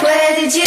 Where did you?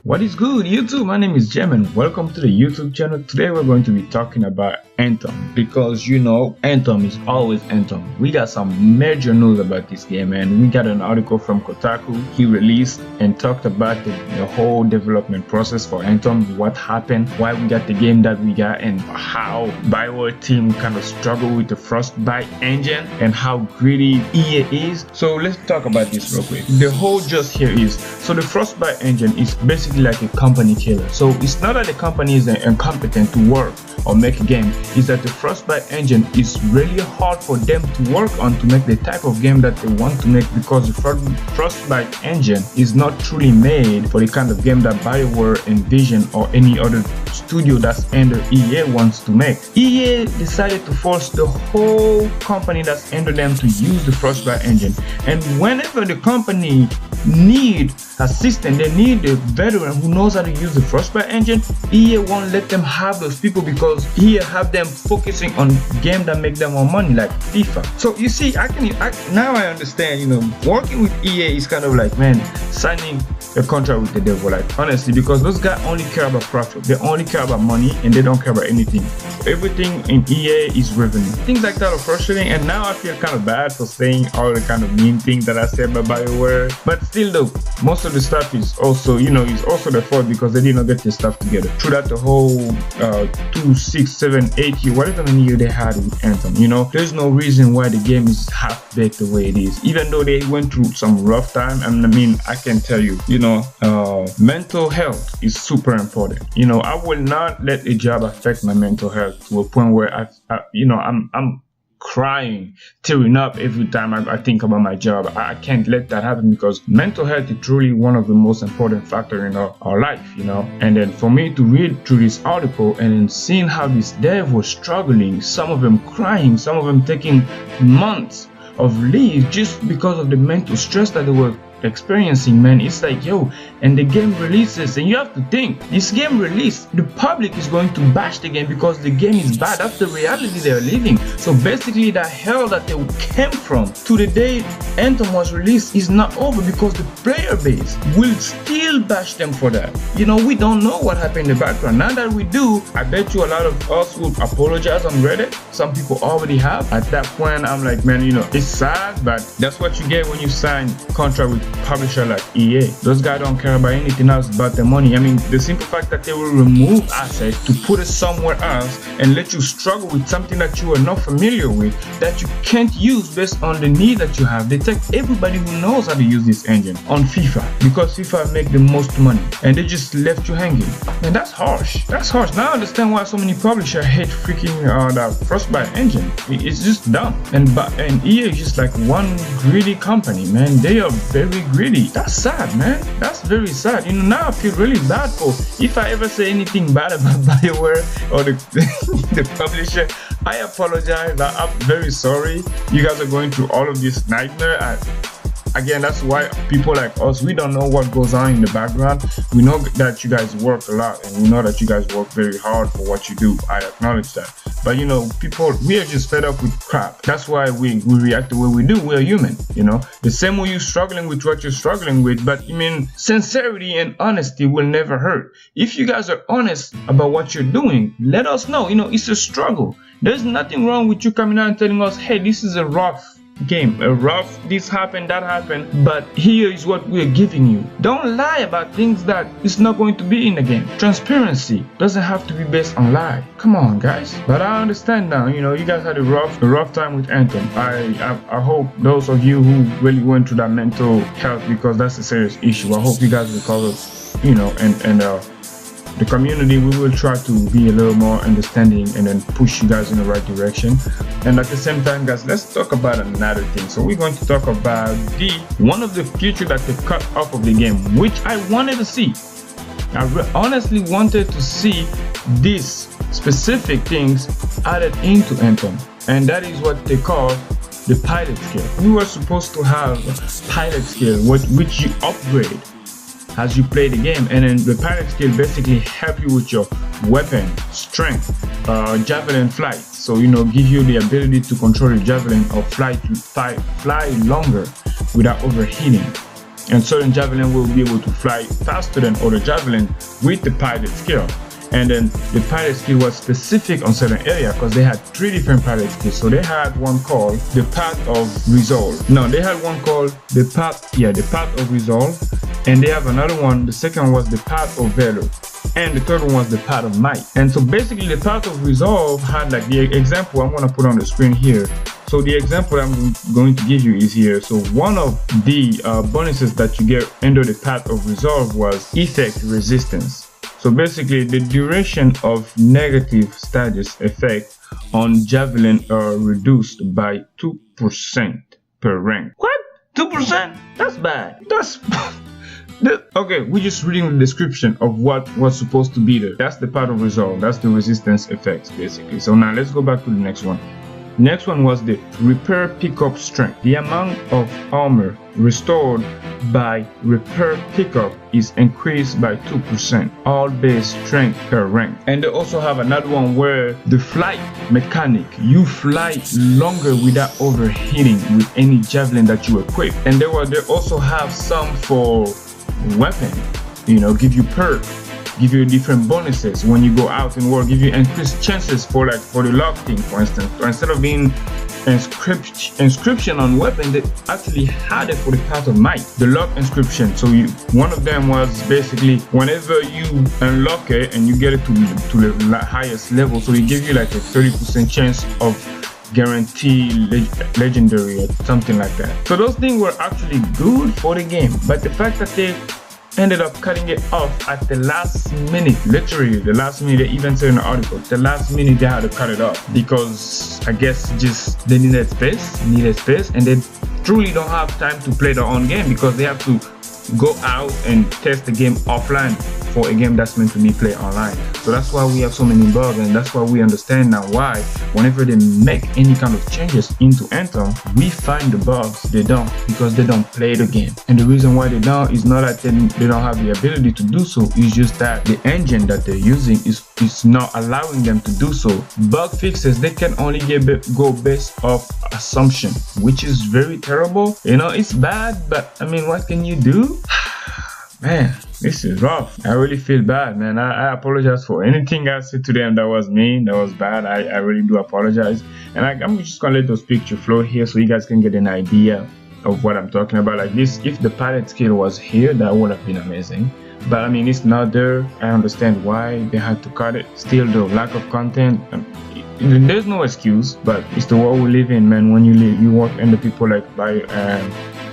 What is good, YouTube? My name is Jem and welcome to the YouTube channel. Today we're going to be talking about Anthem, because you know Anthem is always Anthem. We got some major news about this game, and we got an article from Kotaku. He released and talked about the whole development process for Anthem, what happened, why we got the game that we got, and how BioWare team kind of struggled with the Frostbite engine and how greedy EA is. So let's talk about this real quick. The whole just here is, so the Frostbite engine is basically like a company killer. So it's not that the company is incompetent to work or make a game, is that the Frostbite engine is really hard for them to work on to make the type of game that they want to make, because the Frostbite engine is not truly made for the kind of game that BioWare envision or any other studio that's under EA wants to make. EA decided to force the whole company that's under them to use the Frostbite engine, and whenever the company need assistant, they need a veteran who knows how to use the Frostbite engine, EA won't let them have those people, because EA have them focusing on game that make them more money, like FIFA. So you see, now I understand, you know, working with EA is kind of like, man, signing a contract with the devil, like, honestly, because those guys only care about profit, they only care about money, and they don't care about anything. Everything in EA is revenue. Things like that are frustrating, and now I feel kind of bad for saying all the kind of mean things that I said about BioWare, but still though, most of the stuff is also, you know, is also their fault, because they did not get their stuff together throughout the whole 2, 6, 7, 8 year, whatever many year they had with Anthem. You know, there's no reason why the game is half baked the way it is, even though they went through some rough time. And I mean, I can tell you, you know, mental health is super important. You know, I will not let a job affect my mental health to a point where I'm crying, tearing up every time I think about my job. I can't let that happen, because mental health is truly one of the most important factors in our life, you know. And then for me to read through this article and then seeing how these devs were struggling, some of them crying, some of them taking months of leave just because of the mental stress that they were experiencing, man, it's like, yo, and the game releases, and you have to think, this game released, the public is going to bash the game because the game is bad. That's the reality they're living. So basically, the hell that they came from to the day Anthem was released is not over, because the player base will still bash them for that. You know, we don't know what happened in the background. Now that we do, I bet you a lot of us will apologize on Reddit. Some people already have. At that point, I'm like, man, you know, it's sad, but that's what you get when you sign contract with publisher like EA. Those guys don't care about anything else about their money. I mean, the simple fact that they will remove assets to put it somewhere else and let you struggle with something that you are not familiar with, that you can't use based on the need that you have. They take everybody who knows how to use this engine on FIFA, because FIFA make the most money, and they just left you hanging. And that's harsh. That's harsh. Now I understand why so many publishers hate freaking that Frostbite engine. It's just dumb. And EA is just like one greedy company, man. They are very greedy. That's sad, man. That's very sad. You know, now I feel really bad for, if I ever say anything bad about BioWare or the publisher, I apologize. I'm very sorry. You guys are going through all of this nightmare. Again, that's why people like us, we don't know what goes on in the background. We know that you guys work a lot, and we know that you guys work very hard for what you do. I acknowledge that. But you know, people, we are just fed up with crap. That's why we react the way we do. We're human, you know. The same way you're struggling with what you're struggling with, but I mean, sincerity and honesty will never hurt. If you guys are honest about what you're doing, let us know. You know, it's a struggle. There's nothing wrong with you coming out and telling us, hey, this is a rough game, this happened, that happened, but here is what we're giving you. Don't lie about things that is not going to be in the game. Transparency doesn't have to be based on lie. Come on, guys. But I understand now, you know, you guys had a rough time with Anthem. I hope those of you who really went through that mental health, because that's a serious issue, I hope you guys recover, you know, and the community, we will try to be a little more understanding and then push you guys in the right direction. And at the same time, guys, let's talk about another thing. So we're going to talk about one of the features that they cut off of the game, which I wanted to see. I honestly wanted to see these specific things added into Anthem, and that is what they call the pilot skill. We were supposed to have pilot skill, which you upgrade as you play the game, and then the pilot skill basically help you with your weapon, strength, javelin flight, so give you the ability to control the javelin or fly longer without overheating. And certain javelin will be able to fly faster than other javelin with the pilot skill. And then the pilot skill was specific on certain area because they had 3 different pilot skills. So they had one called the path of resolve. No, they had one called the path of resolve, and they have another one. The second one was the path of valor, and the third one was the path of might. And so basically the path of resolve had like the example I'm gonna put on the screen here. So the example I'm going to give you is here. So one of the bonuses that you get under the path of resolve was effect resistance. So basically the duration of negative status effect on javelin are reduced by 2% per rank. What? 2%? That's bad. That's okay, we're just reading the description of what was supposed to be there. That's the path of resolve. That's the resistance effects basically. So now let's go back to the next one. Next one was the repair pickup strength. The amount of armor restored by repair pickup is increased by 2%, all base strength per rank. And they also have another one where the flight mechanic, you fly longer without overheating with any javelin that you equip. And they also have some for weapon, give you perk, give you different bonuses when you go out in war, give you increased chances for the lock thing, for instance. So instead of being inscription on weapon, they actually had it for the path of might, the lock inscription. So one of them was basically whenever you unlock it and you get it to the highest level, so it gives you like a 30% chance of guarantee legendary or something like that. So those things were actually good for the game, but the fact that they ended up cutting it off at the last minute, literally the last minute, they even said in the article, the last minute they had to cut it off because I guess just they needed space, and they truly don't have time to play their own game because they have to go out and test the game offline for a game that's meant to be played online. So that's why we have so many bugs, and that's why we understand now why whenever they make any kind of changes into Anthem, we find the bugs. They don't, because they don't play the game. And the reason why they don't is not that they don't have the ability to do so, it's just that the engine that they're using is not allowing them to do so. Bug fixes, they can only go based off assumption, which is very terrible. It's bad, but I mean, what can you do? Man, this is rough. I really feel bad, man. I apologize for anything I said to them that was mean, that was bad. I really do apologize. And I'm just gonna let those pictures flow here so you guys can get an idea of what I'm talking about. Like this, if the pilot skill was here, that would have been amazing. But I mean, it's not there. I understand why they had to cut it. Still, the lack of content. There's no excuse, but it's the world we live in, man. When you work under people like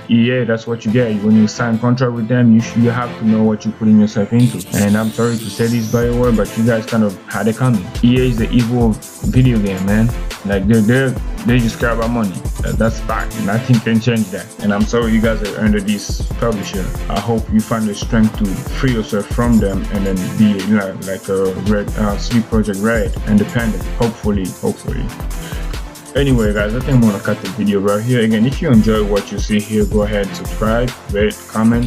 EA, that's what you get. When you sign contract with them, you have to know what you're putting yourself into. And I'm sorry to say this by the way, but you guys kind of had it coming. EA is the evil video game, man. Like they just care about money. That's fact. Nothing can change that. And I'm sorry you guys are under this publisher. I hope you find the strength to free yourself from them and then be like a CD Projekt Red independent. Hopefully. Anyway guys, I think I'm gonna cut the video right here. Again, if you enjoy what you see here, go ahead, subscribe, rate, comment.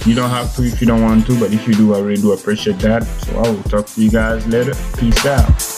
You don't have to if you don't want to, but if you do, I really do appreciate that. So I will talk to you guys later. Peace out.